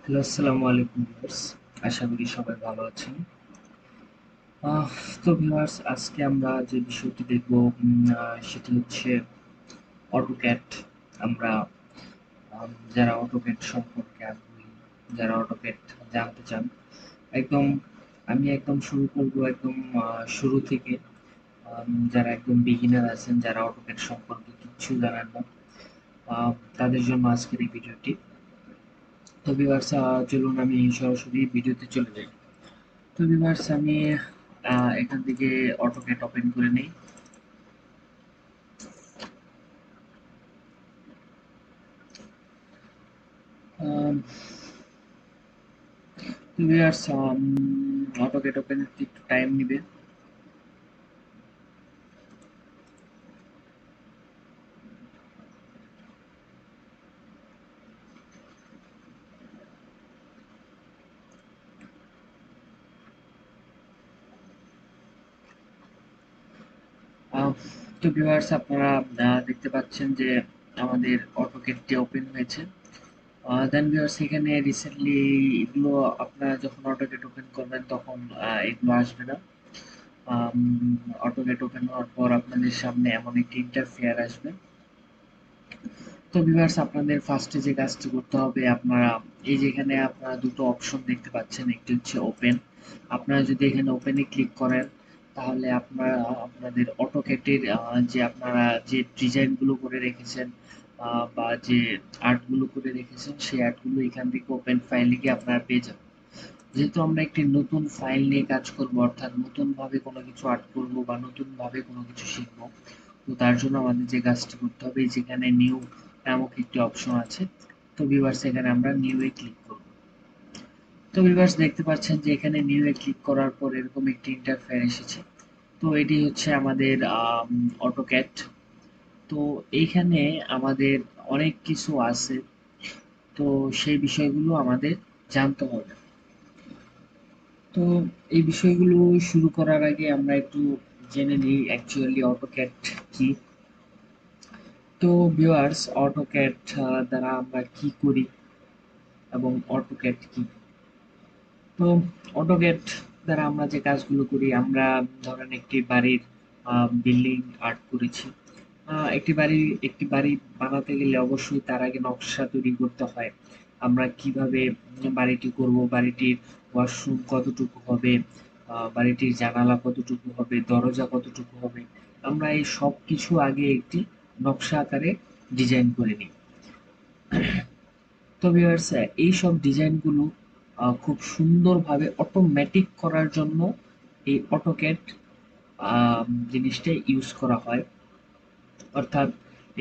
Hello, আসসালামু আলাইকুম viewers. আশা করি সবাই ভালো আছেন। আহ, তো ভিউয়ার্স, আজকে আমরা যে বিষয়টি দেখব সেটি হচ্ছে অটোক্যাড। আমরা যারা অটোক্যাড সম্পর্কে আগ্রহী, যারা অটোক্যাড জানতে চান, একদম আমি একদম শুরু করব একদম শুরু থেকে। যারা একদম বিগিনার আছেন, যারা অটোক্যাড সম্পর্কে কিচ্ছু জানেন না, তাদের জন্য আজকের এই ভিডিওটি। তো ভিউয়ার্স, চলুন আমি সরাসরি ভিডিওতে চলে যাই। তো ভিউয়ার্স, আমি এখান থেকে অটোক্যাড ওপেন করে নেই। তো ভিউয়ার্স, অটোক্যাড ওপেন হতে একটু টাইম নেবে। আহ, তো ভিউয়ার্স, আপনারা দেখতে পাচ্ছেন যে আমাদের অটোক্যাডটি ওপেন হয়েছে। দেন ভিউয়ার্স, এখানে রিসেন্টলি এগুলো আপনারা যখন অটোক্যাড ওপেন করবেন তখন এগুলো আসবে না। অটোক্যাড ওপেন হওয়ার পর আপনাদের সামনে এমন একটি ইন্টারফেয়ার আসবে। তো ভিউয়ার্স, আপনাদের ফার্স্টে যে কাজটি করতে হবে, আপনারা এই যে এখানে আপনারা দুটো অপশন দেখতে পাচ্ছেন, একটি হচ্ছে ওপেন। আপনারা যদি এখানে ওপেনে ক্লিক করেন তাহলে আপনারা আপনাদের অটোক্যাডের যে আপনারা যে ডিজাইনগুলো করে রেখেছেন বা যে আর্টগুলো করে রেখেছেন সেই আর্টগুলো এখান থেকে ওপেন ফাইলে গিয়ে আপনারা পেয়ে যাবেন। যেহেতু আমরা একটি নতুন ফাইল নিয়ে কাজ করব, অর্থাৎ নতুন ভাবে কোনো কিছু আর্ট করব বা নতুন ভাবে কোনো কিছু শিখব, তো তার জন্য আমাদের যে কাজটি করতে হবে, যেখানে নিউ নামক একটি অপশন আছে। তো ভিউয়ার্স, এখানে আমরা নিউ এ ক্লিক করব। তো ভিউয়ার্স, দেখতে পাচ্ছেন যে এখানে নিউ এ ক্লিক করার পর এরকম একটি ইন্টারফেয়ার এসেছে। তো এটি হচ্ছে আমাদের অটোক্যাড। তো এইখানে আমাদের অনেক কিছু আছে, তো সেই বিষয়গুলো আমাদের জানতে হবে। তো এই বিষয়গুলো শুরু করার আগে আমরা একটু জেনে নিই অ্যাকচুয়ালি অটোক্যাড কি। তো ভিউয়ার্স, অটোক্যাড দ্বারা আমরা কি করি এবং অটোক্যাড কি। তো অটোক্যাড দ্বারা আমরা যে কাজগুলো করি, আমরা ধরেন একটি বাড়ির বিল্ডিং আর্ট করেছি। একটি বাড়ি বানাতে গেলে অবশ্যই তার আগে নকশা তৈরি করতে হয়। আমরা কিভাবে বাড়িটি করব, বাড়িটির ওয়াশরুম কতটুকু হবে, বাড়িটির জানালা কতটুকু হবে, দরজা কতটুকু হবে, আমরা এই সব কিছু আগে একটি নকশা আকারে ডিজাইন করে নিই। তো ভিউয়ার্স, এই সব ডিজাইনগুলো খুব সুন্দরভাবে অটোমেটিক করার জন্য এই অটোক্যাড জিনিসটা ইউজ করা হয়। অর্থাৎ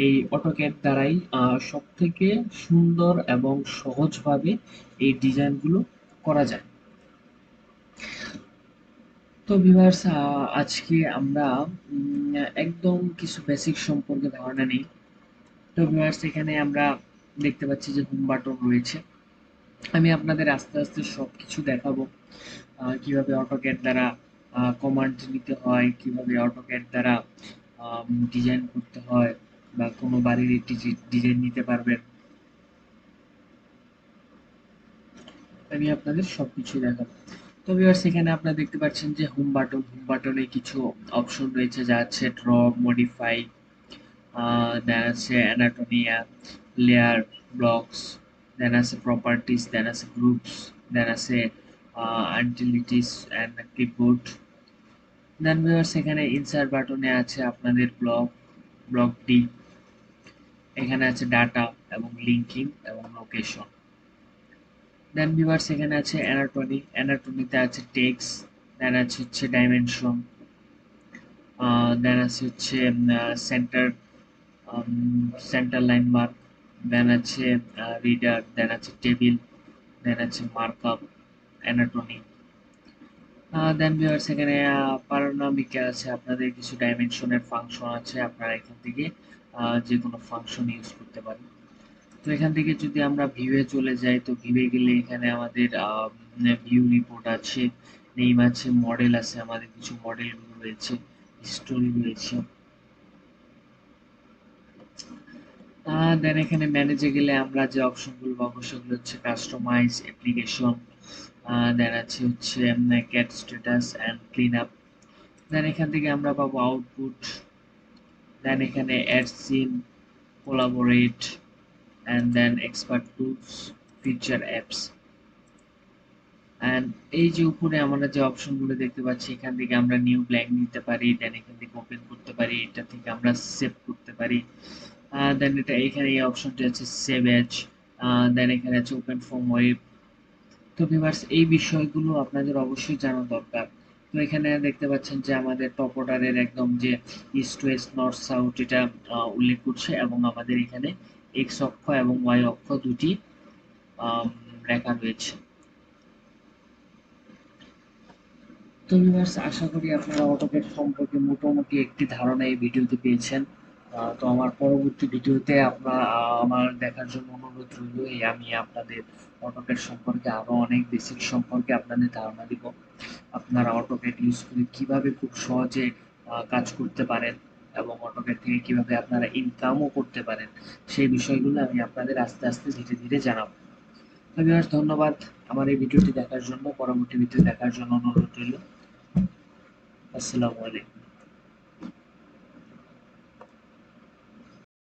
এই অটোক্যাড দ্বারাই সবথেকে সুন্দর এবং সহজভাবে এই ডিজাইনগুলো করা যায়। তো ভিউয়ার্স, আজকে আমরা একদম কিছু বেসিক সম্পর্কে ধারণা নেই। তো ভিউয়ার্স, এখানে আমরা দেখতে পাচ্ছি যে হোম বাটন রয়েছে। আমি আপনাদের আস্তে আস্তে সবকিছু দেখাবো, কিভাবে অটোক্যাড দ্বারা কমান্ড নিতে হয়, কিভাবে অটোক্যাড দ্বারা ডিজাইন করতে হয়, বা কোনো বাড়ির ডিজাইন নিতে পারবেন। আমি আপনাদের সবকিছু দেখাবো। তো ভিউয়ার্স, এখানে আপনারা দেখতে পাচ্ছেন যে হোম বাটনে কিছু অপশন রয়েছে, যা আছে ড্র, মডিফাই, দেন আছে অ্যানাটোমিয়া, লেয়ার, ব্লকস, দেন আছে প্রপার্টিস, দেন আছে গ্রুপস, দেন আছে আনটিলিটিস অ্যান্ড ক্লিপবোর্ড। দেন ভিউয়ার্স, এখানে ইনসার্ট বাটনে আছে আপনাদের ব্লকটি, এখানে আছে ডাটা এবং লিঙ্কিং এবং লোকেশন। দেন ভিউয়ার্স, এখানে আছে অ্যানাটমিতে আছে টেক্সট, দেন আছে হচ্ছে ডাইমেনশন, দেন আছে হচ্ছে সেন্টার সেন্টার লাইন মার্ক, দেন আছে রিডার, দেন আছে টেবিল, দেন আছে মার্কআপ, অ্যানাটমি। দেন ভিউয়ার্স, এখানে পারোনোমিকে আছে, আপনাদের কিছু ডাইমেনশনের ফাংশন আছে, আপনারা এখান থেকে যে কোনো ফাংশন ইউজ করতে পারেন। তো এখান থেকে যদি আমরা ভিউয়ে চলে যাই, তো ভিউয়ে গেলে এখানে আমাদের ভিউ রিপোর্ট আছে, নেম আছে, মডেল আছে, আমাদের কিছু মডেলগুলো রয়েছে, স্টোরি রয়েছে। দেন এখানে ম্যানেজে গেলে আমরা যে অপশনগুলো পাবো সেগুলো হচ্ছে কাস্টমাইজ অ্যাপ্লিকেশন, দেন আছে হচ্ছে cat status and clean up. Then এখান থেকে আমরা পাবো আউটপুট, দেন এখানে অ্যাড সিন, collaborate, and then expert tools, feature apps. And এই যে উপরে আমরা যে অপশনগুলো দেখতে পাচ্ছি এখান থেকে আমরা নিউ ব্ল্যাঙ্ক নিতে পারি, দেন এখান থেকে ওপেন করতে পারি, এটা থেকে আমরা সেভ করতে পারি। দেন এটা এখানে এই অপশনটি আছে সেভ এজ, দেন এখানে আছে ওপেন ফ্রম ওয়েব। তো ভিউয়ার্স এই বিষয়গুলো আপনাদের অবশ্যই জানা দরকার। তো এখানে দেখতে পাচ্ছেন যে আমাদের টপ অর্ডারের একদম যে ইস্ট ওয়েস্ট নর্থ সাউথ এটা উল্লেখ করছে, এবং আমাদের এখানে এক্স অক্ষ এবং ওয়াই অক্ষ দুটি আম, লেখা রয়েছে। তো ভিউয়ার্স আশা করি আপনারা অটোক্যাড সম্পর্কে মোটামুটি একটি ধারণা এই ভিডিওতে পেয়েছেন। তো আমার পরবর্তী ভিডিওতে আপনারা আমার দেখার জন্য অনুরোধ রইল। আমি আপনাদের অটোক্যাড সম্পর্কে আরো অনেক বেসিক সম্পর্কে আপনাদের ধারণা দিব। আপনারা অটোক্যাড ইউজ করে কিভাবে খুব সহজে কাজ করতে পারেন এবং অটোক্যাড থেকে কিভাবে আপনারা ইনকামও করতে পারেন, সেই বিষয়গুলো আমি আপনাদের আস্তে আস্তে ধীরে ধীরে জানাবো। তো ভিউয়ার্স ধন্যবাদ আমার এই ভিডিওটি দেখার জন্য। পরবর্তী ভিডিও দেখার জন্য অনুরোধ রইল। আসসালামু আলাইকুম।